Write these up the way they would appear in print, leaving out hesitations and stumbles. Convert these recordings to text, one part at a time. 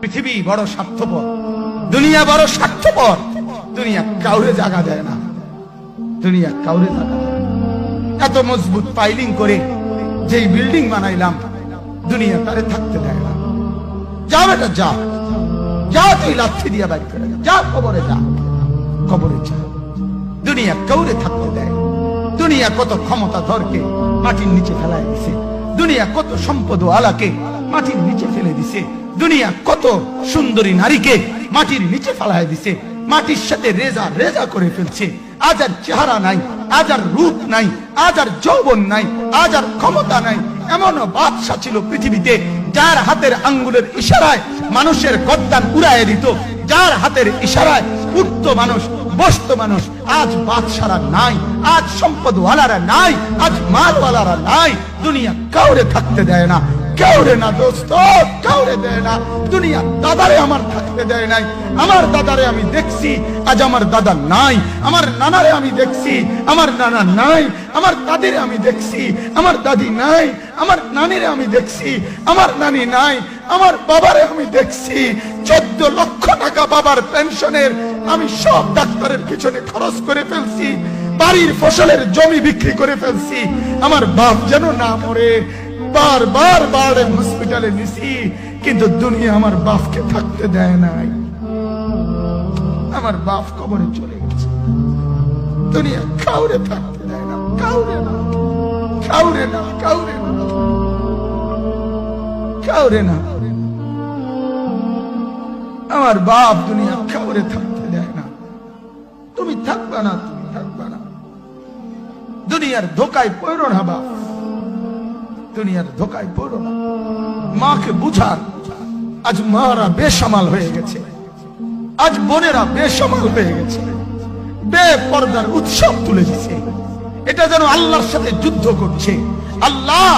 পৃথিবী বড় স্বার্থপর, দুনিয়া বড় স্বার্থপর। দুনিয়া কাউরে জায়গা দেয় না, দুনিয়া কাউরে জায়গা দেয় না। এত মজবুত পাইলিং করে যেই বিল্ডিং বানাইলাম, দুনিয়া তারে থাকতে দেয় না। যা বেটা যা, যা তুই লাথি দিয়া বাইর করে যা, কবরে যা, কবরে যা। দুনিয়া কাউরে থাকতে দেয়। দুনিয়া কত ক্ষমতা ধরকে মাটির নিচে ফেলায় দিছে, দুনিয়া কত সম্পদ আলাকে মাটির নিচে ফেলে দিছে, দুনিয়া কত সুন্দরী নারীকে মাটির নিচে ফেলায় দিছে, মাটির সাথে রেজা রেজা করে ফেলছে। আজ আর চেহারা নাই, আজ আর রূপ নাই, আজ আর যৌবন নাই, আজ আর ক্ষমতা নাই। এমন বাদশা ছিল পৃথিবীতে যার হাতের আঙ্গুলের ইশারায় মানুষের গর্দান উড়াইয়া দিত, যার হাতের ইশারায় উঠত মানুষ, বসত মানুষ। আজ বাদশারা নাই, আজ সম্পদওয়ালারা নাই, আজ মালওয়ালারা নাই। দুনিয়া কাউরে থাকতে দেয় না, কাউরে না দোস্ত, কাউরে দেয় না। দুনিয়া দাদারে আমার থাকতে দেয় নাই। আমার দাদারে আমি দেখছি, আজ আমার দাদা নাই। আমার নানারে আমি দেখছি, আমার নানা নাই। আমার দাদিরে আমি দেখছি, আমার দাদি নাই। আমার নানিরে আমি দেখছি, আমার নানি নাই। আমার বাবারে আমি দেখছি, 14 লক্ষ টাকা বাবার পেনশনের আমি সব ডাক্তারের পিছনে খরচ করে ফেলছি, বাড়ির ফসলের জমি বিক্রি করে ফেলছি। আমার বাপ যেন না মরে বারবার বারে হসপিটালে নিছি, কিন্তু দুনিয়া আমার বাপকে থাকতে দেয় নাই। আমার বাপ কবরে চলে গেছে। দুনিয়া কাউরে থাকতে দেয় না, কাউরে না, কাউরে না, কাউরে না, কাউরে না। আমার বাপ দুনিয়া কাউরে থাকতে দেয় না। তুমি থাকবা না, তুমি থাকবা না। দুনিয়ার ধোকায় পড়ো না বাপ, দুনিয়ার ধোকায় পড়ো না। মাকে বুঝান, আজ মারা বেসামাল হয়ে গেছে, আজ বোনেরা বেসামাল হয়ে গেছে, বেপরদার উৎসব তুলে দিছে। এটা যেন আল্লাহর সাথে যুদ্ধ করছে। আল্লাহ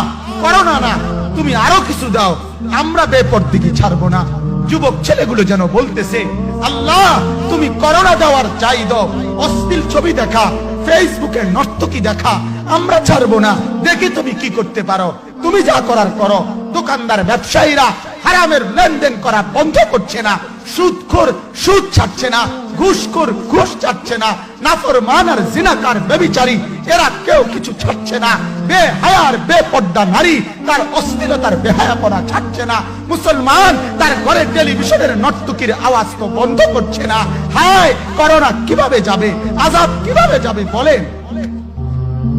করোনা না, তুমি আরো কিছু দাও, আমরা বেপরদিকে ছাড়বো না। যুবক ছেলেগুলো যেন বলতেছে, আল্লাহ তুমি করোনা দেওয়ার চাই দাও, অশ্লীল ছবি দেখা, ফেসবুকে নর্তকী দেখা, আমরা ছাড়বো না। দেখি তুমি কি করতে পারো, তুমি যা করার করো। দোকানদার ব্যবসায়ীরা হারামের লেনদেন করা বন্ধ করছে না, সুদখোর সুদ ছাড়ছে না, ঘুষখোর ঘুষ ছাড়ছে না, নাফরমান আর জিনাকার ব্যভিচারী এরা কেউ কিছু ছাড়ছে না। বেহায়ার বেপর্দা নারী তার অশ্লীলতার বেহায়াপনা ছাড়ছে না। মুসলমান তার ঘরে টেলিভিশনের নর্তকীর আওয়াজ তো বন্ধ করছে না। হায় করোনা কিভাবে যাবে, আযাব কিভাবে যাবে বলেন,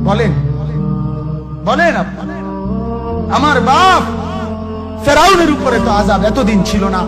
বলেন, বলেন আপনারা। আমার বাপ ফেরাউনের উপরে তো আযাব এতদিন ছিল না।